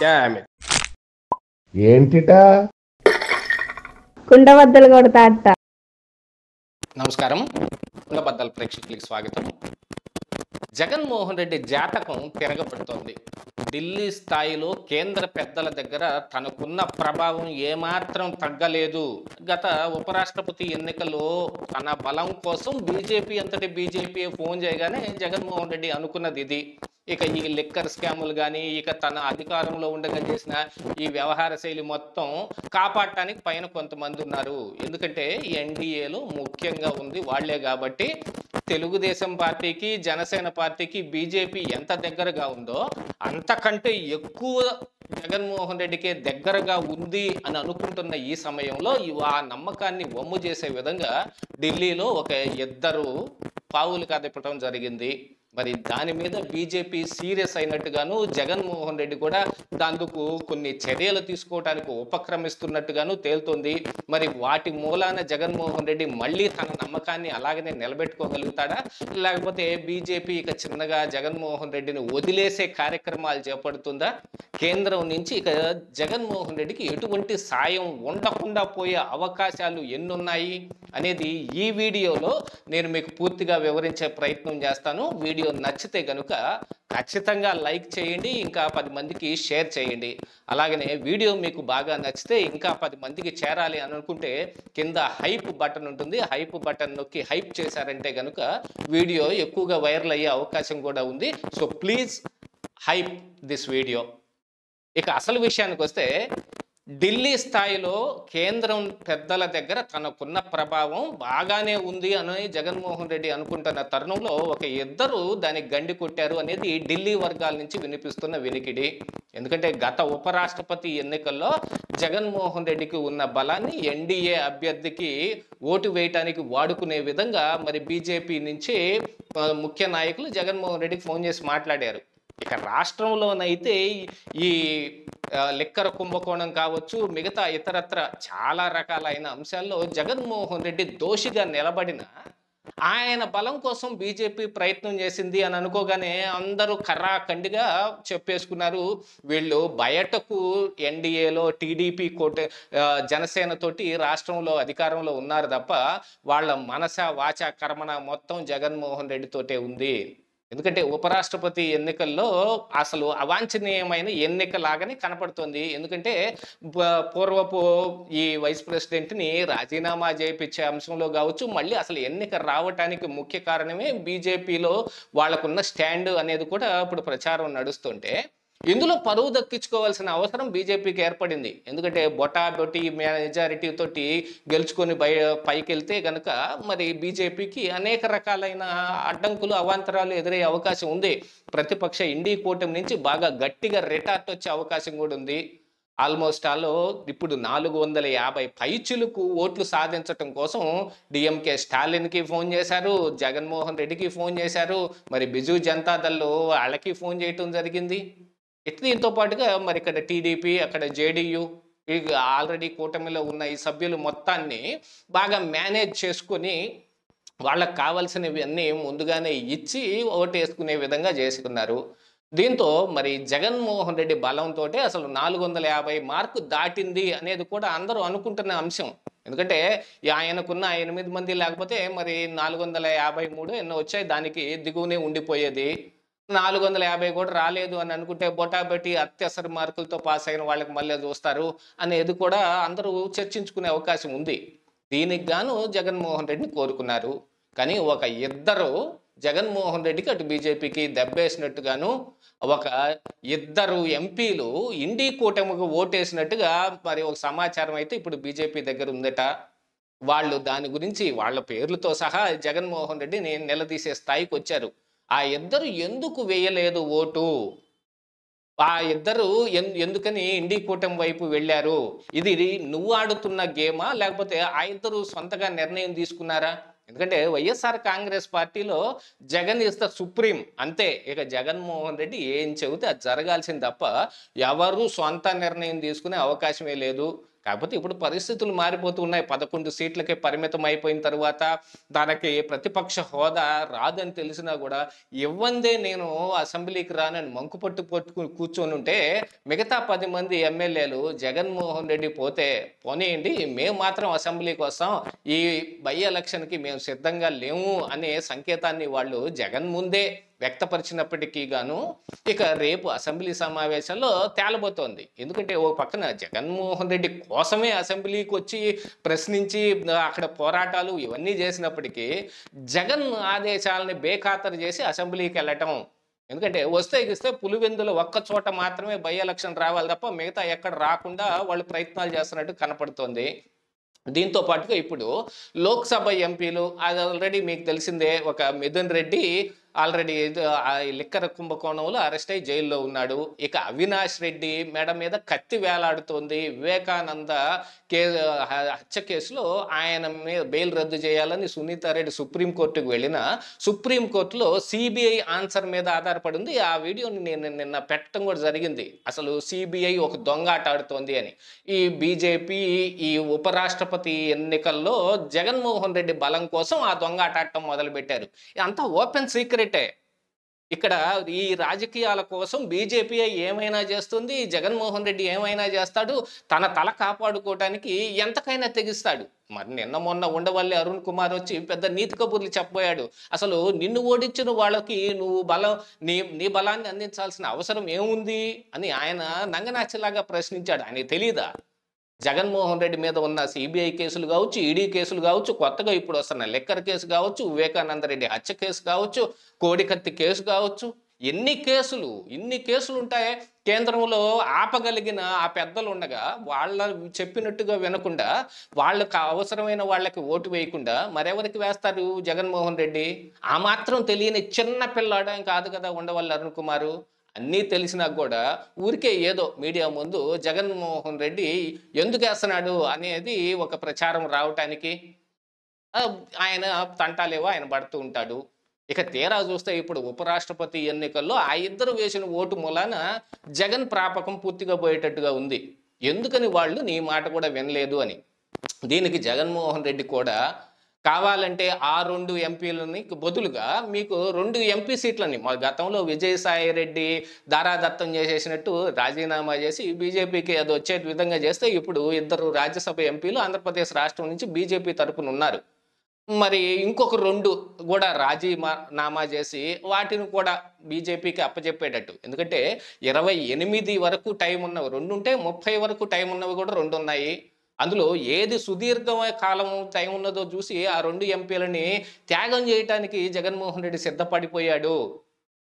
Damn it. ఏంటిటా కుండబద్దలు కొడతా అత్త. నమస్కారం, కుండబద్దల ప్రేక్షకులకి స్వాగతం. జగన్మోహన్ రెడ్డి జాతకం తిరగబడుతోంది. ఢిల్లీ స్థాయిలో కేంద్ర పెద్దల దగ్గర తనకున్న ప్రభావం ఏమాత్రం తగ్గలేదు. గత ఉపరాష్ట్రపతి ఎన్నికల్లో తన బలం కోసం బీజేపీ ఫోన్ చేయగానే జగన్మోహన్ రెడ్డి అనుకున్నది ఇది. ఇక ఈ లిక్కర్ స్కాములు కానీ, ఇక తన అధికారంలో ఉండగా చేసిన ఈ వ్యవహార శైలి మొత్తం కాపాడటానికి పైన కొంతమంది ఉన్నారు. ఎందుకంటే ఎన్డీఏలో ముఖ్యంగా ఉంది వాళ్లే కాబట్టి తెలుగుదేశం పార్టీకి, జనసేన పార్టీకి బీజేపీ ఎంత దగ్గరగా ఉందో అంతకంటే ఎక్కువ జగన్మోహన్ రెడ్డికే దగ్గరగా ఉంది అని అనుకుంటున్న ఈ సమయంలో ఆ నమ్మకాన్ని వమ్ము చేసే విధంగా ఢిల్లీలో ఒక ఇద్దరు పావులు కదపడం జరిగింది. మరి దాని మీద బీజేపీ సీరియస్ అయినట్టుగాను, జగన్మోహన్ రెడ్డి కూడా దాందుకు కొన్ని చర్యలు తీసుకోవడానికి ఉపక్రమిస్తున్నట్టుగాను తేలుతోంది. మరి వాటి మూలాన జగన్మోహన్ రెడ్డి మళ్ళీ తన నమ్మకాన్ని అలాగనే నిలబెట్టుకోగలుగుతాడా, లేకపోతే బీజేపీ ఇక చిన్నగా జగన్మోహన్ రెడ్డిని వదిలేసే కార్యక్రమాలు చేపడుతుందా? కేంద్రం నుంచి ఇక జగన్మోహన్ రెడ్డికి ఎటువంటి సాయం ఉండకుండా పోయే అవకాశాలు ఎన్నున్నాయి అనేది ఈ వీడియోలో నేను మీకు పూర్తిగా వివరించే ప్రయత్నం చేస్తాను. వీడియో నచ్చితే కనుక ఖచ్చితంగా లైక్ చేయండి, ఇంకా 10 మందికి షేర్ చేయండి. అలాగనే వీడియో మీకు బాగా నచ్చితే ఇంకా 10 మందికి చేరాలి అని అనుకుంటే కింద హైప్ బటన్ ఉంటుంది, హైప్ బటన్ నొక్కి హైప్ చేశారంటే కనుక వీడియో ఎక్కువగా వైరల్ అయ్యే అవకాశం కూడా ఉంది. So please hype this video. ఇక అసలు విషయానికి వస్తే, ఢిల్లీ స్థాయిలో కేంద్రం పెద్దల దగ్గర తనకున్న ప్రభావం బాగానే ఉంది అని జగన్మోహన్ రెడ్డి అనుకుంటున్న తరుణంలో ఒక ఇద్దరు దానికి గండి కొట్టారు అనేది ఢిల్లీ వర్గాల నుంచి వినిపిస్తున్న వినికిడి. ఎందుకంటే గత ఉపరాష్ట్రపతి ఎన్నికల్లో జగన్మోహన్ రెడ్డికి ఉన్న బలాన్ని ఎన్డీఏ అభ్యర్థికి ఓటు వేయటానికి వాడుకునే విధంగా మరి బీజేపీ నుంచి ముఖ్య నాయకులు జగన్మోహన్ రెడ్డికి ఫోన్ చేసి మాట్లాడారు. ఇక రాష్ట్రంలోనైతే ఈ లిక్కర్ కుంభకోణం కావచ్చు, మిగతా ఇతరత్ర చాలా రకాలైన అంశాల్లో జగన్మోహన్ రెడ్డి దోషిగా నిలబడిన ఆయన బలం కోసం బీజేపీ ప్రయత్నం చేసింది అని అనుకోగానే అందరూ కర్రాఖండిగా చెప్పేసుకున్నారు. వీళ్ళు బయటకు ఎన్డీఏలో టీడీపీ జనసేన తోటి రాష్ట్రంలో అధికారంలో ఉన్నారు తప్ప వాళ్ళ మనస వాచ కర్మణ మొత్తం జగన్మోహన్ రెడ్డితోటే ఉంది. ఎందుకంటే ఉపరాష్ట్రపతి ఎన్నికల్లో అసలు అవాంఛనీయమైన ఎన్నికలాగానే కనపడుతుంది. ఎందుకంటే పూర్వపు ఈ వైస్ ప్రెసిడెంట్ని రాజీనామా చేయించే అంశంలో కావచ్చు, మళ్ళీ అసలు ఎన్నిక రావటానికి ముఖ్య కారణమే బీజేపీలో వాళ్ళకున్న స్టాండ్ అనేది కూడా ఇప్పుడు ప్రచారం నడుస్తుంటే ఇందులో పరువు దక్కించుకోవాల్సిన అవసరం బీజేపీకి ఏర్పడింది. ఎందుకంటే బొటాబొటి మెజారిటీ తోటి గెలుచుకొని పైకి వెళ్తే కనుక మరి బీజేపీకి అనేక రకాలైన అడ్డంకులు, అవాంతరాలు ఎదురయ్యే అవకాశం ఉంది. ప్రతిపక్ష ఇండీ కూటమి నుంచి బాగా గట్టిగా రిటార్ట్ వచ్చే అవకాశం కూడా ఉంది. ఆల్మోస్ట్ ఇప్పుడు 450 పైచులకు ఓట్లు సాధించటం కోసం డిఎంకే స్టాలిన్కి ఫోన్ చేశారు, జగన్మోహన్ రెడ్డికి ఫోన్ చేశారు, మరి బిజు జనతాదళ్ వాళ్ళకి ఫోన్ చేయటం జరిగింది. దీంతో పాటుగా మరి ఇక్కడ టీడీపీ, అక్కడ జేడీయూ, ఆల్రెడీ కూటమిలో ఉన్న ఈ సభ్యులు మొత్తాన్ని బాగా మేనేజ్ చేసుకొని వాళ్ళకు కావాల్సినవి అన్నీ ముందుగానే ఇచ్చి ఓటు వేసుకునే విధంగా చేసుకున్నారు. దీంతో మరి జగన్మోహన్ రెడ్డి బలంతో అసలు 450 మార్కు దాటింది అనేది కూడా అందరూ అనుకుంటున్న అంశం. ఎందుకంటే ఆయనకున్న 8 మంది లేకపోతే మరి 453 ఎన్నో వచ్చాయి, దానికి దిగువనే ఉండిపోయేది. 450 కూడా రాలేదు అని అనుకుంటే బొటాబొటి అత్యవసర మార్కులతో పాస్ అయిన వాళ్ళకి మళ్ళీ చూస్తారు అనేది కూడా అందరూ చర్చించుకునే అవకాశం ఉంది. దీనికి గాను జగన్మోహన్ రెడ్డిని కోరుకున్నారు. కానీ ఒక ఇద్దరు జగన్మోహన్ రెడ్డికి అటు బీజేపీకి దెబ్బేసినట్టుగాను, ఒక ఇద్దరు ఎంపీలు ఇండీ కూటమికి ఓటేసినట్టుగా మరి ఒక సమాచారం అయితే ఇప్పుడు బీజేపీ దగ్గర ఉందట. వాళ్ళు దాని గురించి వాళ్ళ పేర్లతో సహా జగన్మోహన్ రెడ్డిని నిలదీసే స్థాయికి వచ్చారు. ఆ ఇద్దరు ఎందుకు వేయలేదు ఓటు, ఆ ఇద్దరు ఎందుకని ఇండీ కూటమి వైపు వెళ్ళారు, ఇది నువ్వు ఆడుతున్న గేమా లేకపోతే ఆ ఇద్దరు సొంతగా నిర్ణయం తీసుకున్నారా? ఎందుకంటే వైఎస్ఆర్ కాంగ్రెస్ పార్టీలో జగన్ ఇస్ ద సుప్రీం అంతే. ఇక జగన్మోహన్ రెడ్డి ఏం చెబితే అది జరగాల్సింది తప్ప ఎవరు సొంత నిర్ణయం తీసుకునే అవకాశమే లేదు. కాకపోతే ఇప్పుడు పరిస్థితులు మారిపోతున్నాయి. 11 సీట్లకే పరిమితం అయిపోయిన తర్వాత తనకి ప్రతిపక్ష హోదా రాదని తెలిసినా కూడా ఇవ్వందే నేను అసెంబ్లీకి రానని మంకుపట్టు కూర్చొని ఉంటే మిగతా 10 మంది ఎమ్మెల్యేలు జగన్మోహన్ రెడ్డి పోతే పోనీయండి, మేము మాత్రం అసెంబ్లీకి వస్తాం, ఈ బై ఎలక్షన్కి మేము సిద్ధంగా లేము అనే సంకేతాన్ని వాళ్ళు జగన్ ముందే వ్యక్తపరిచినప్పటికీ గాను ఇక రేపు అసెంబ్లీ సమావేశంలో తేలబోతోంది. ఎందుకంటే ఓ పక్కన జగన్మోహన్ రెడ్డి కోసమే అసెంబ్లీకి వచ్చి ప్రశ్నించి అక్కడ పోరాటాలు ఇవన్నీ చేసినప్పటికీ జగన్ ఆదేశాలని బేఖాతరు చేసి అసెంబ్లీకి వెళ్ళటం. ఎందుకంటే వస్తే ఇస్తే పులివెందుల ఒక్క చోట మాత్రమే బై ఎలక్షన్ రావాలి తప్ప మిగతా ఎక్కడ రాకుండా వాళ్ళు ప్రయత్నాలు చేస్తున్నట్టు కనపడుతోంది. దీంతో పాటుగా ఇప్పుడు లోక్సభ ఎంపీలు అది ఆల్రెడీ మీకు తెలిసిందే, ఒక మిథున్ రెడ్డి ఆల్రెడీ లిక్కర్ కుంభకోణంలో అరెస్ట్ అయ్యి జైల్లో ఉన్నాడు. ఇక అవినాష్ రెడ్డి మెడ మీద కత్తి వేలాడుతోంది. వివేకానంద హత్య కేసులో ఆయన మీద బెయిల్ రద్దు చేయాలని సునీతారెడ్డి సుప్రీంకోర్టుకు వెళ్ళిన సుప్రీంకోర్టులో సిబిఐ ఆన్సర్ మీద ఆధారపడి ఉంది. ఆ వీడియోని నేను నిన్న పెట్టడం కూడా జరిగింది. అసలు సిబిఐ ఒక దొంగాట ఆడుతోంది అని. ఈ బీజేపీ ఈ ఉపరాష్ట్రపతి ఎన్నికల్లో జగన్మోహన్ రెడ్డి బలం కోసం ఆ దొంగాట ఆడటం మొదలుపెట్టారు. అంతా ఓపెన్ సీక్రెట్. ఇక్కడ ఈ రాజకీయాల కోసం బీజేపీ ఏమైనా చేస్తుంది, జగన్మోహన్ రెడ్డి ఏమైనా చేస్తాడు, తన తల కాపాడుకోవడానికి ఎంతకైనా తెగిస్తాడు. మరి నిన్న మొన్న ఉండవల్లి అరుణ్ కుమార్ వచ్చి పెద్ద నీతి కబుర్లు చెప్పబోయాడు. అసలు నిన్ను ఓడించిన వాళ్ళకి నువ్వు నీ బలాన్ని అందించాల్సిన అవసరం ఏముంది అని ఆయన నంగనాచిలాగా ప్రశ్నించాడు. ఆయనకి తెలీదా జగన్మోహన్ రెడ్డి మీద ఉన్న సిబిఐ కేసులు కావచ్చు, ఈడీ కేసులు కావచ్చు, కొత్తగా ఇప్పుడు వస్తున్న లిక్కర్ కేసు కావచ్చు, వివేకానంద రెడ్డి హత్య కేసు కావచ్చు, కోడికత్తి కేసు కావచ్చు, ఇన్ని కేసులు ఉంటాయి. కేంద్రంలో ఆపగలిగిన ఆ పెద్దలు ఉండగా వాళ్ళ చెప్పినట్టుగా వినకుండా వాళ్ళకి అవసరమైన వాళ్ళకి ఓటు వేయకుండా మరెవరికి వేస్తారు జగన్మోహన్ రెడ్డి? ఆ మాత్రం తెలియని చిన్న పిల్లాడేం కాదు కదా ఉండవల్లి అరుణ్ కుమారు. అన్నీ తెలిసినా కూడా ఊరికే ఏదో మీడియా ముందు జగన్మోహన్ రెడ్డి ఎందుకు వేస్తున్నాడు అనేది ఒక ప్రచారం రావటానికి ఆయన తంటాలేవో ఆయన పడుతూ ఉంటాడు. ఇక తీరా చూస్తే ఇప్పుడు ఉపరాష్ట్రపతి ఎన్నికల్లో ఆ ఇద్దరు వేసిన ఓటు మూలాన జగన్ ప్రాపకం పూర్తిగా పోయేటట్టుగా ఉంది. ఎందుకని వాళ్ళు నీ మాట కూడా వినలేదు అని. దీనికి జగన్మోహన్ రెడ్డి కూడా కావాలంటే ఆ 2 ఎంపీలని బదులుగా మీకు 2 ఎంపీ సీట్లని గతంలో విజయసాయి రెడ్డి దారాదత్తం చేసేసినట్టు రాజీనామా చేసి బీజేపీకి అది వచ్చే విధంగా చేస్తే ఇప్పుడు 2 రాజ్యసభ ఎంపీలు ఆంధ్రప్రదేశ్ రాష్ట్రం నుంచి బీజేపీ తరపున ఉన్నారు. మరి ఇంకొక 2 కూడా రాజీనామా చేసి వాటిని కూడా బీజేపీకి అప్పచెప్పేటట్టు. ఎందుకంటే 28 వరకు టైం ఉన్నవి 2 ఉంటే 30 వరకు టైం ఉన్నవి కూడా 2 ఉన్నాయి. అందులో ఏది సుదీర్ఘమైన కాలం టైం ఉన్నదో చూసి ఆ 2 ఎంపీలని త్యాగం చేయటానికి జగన్మోహన్ రెడ్డి సిద్ధపడిపోయాడు.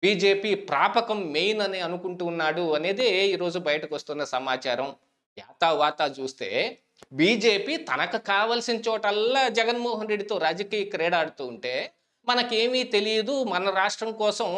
బీజేపీ ప్రాపకం మెయిన్ అని అనుకుంటూ ఉన్నాడు అనేది ఈరోజు బయటకు వస్తున్న సమాచారం. యాతావాతా చూస్తే బీజేపీ తనకు కావలసిన చోటల్లా జగన్మోహన్ రెడ్డితో రాజకీయ క్రీడాడుతూ ఉంటే మనకేమీ తెలియదు, మన రాష్ట్రం కోసం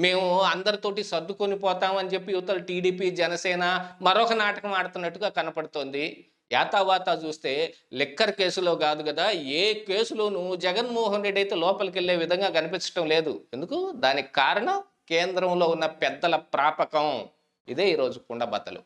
మేము అందరితోటి సర్దుకొని పోతామని చెప్పి యువతలు టీడీపీ జనసేన మరొక నాటకం ఆడుతున్నట్టుగా కనపడుతోంది. యాతావాతా చూస్తే లిక్కర్ కేసులో కాదు కదా, ఏ కేసులోనూ జగన్మోహన్ రెడ్డి అయితే లోపలికి వెళ్ళే విధంగా కనిపించడం లేదు. ఎందుకు? దానికి కారణం కేంద్రంలో ఉన్న పెద్దల ప్రాపకం. ఇదే ఈరోజు కుండబద్దలు.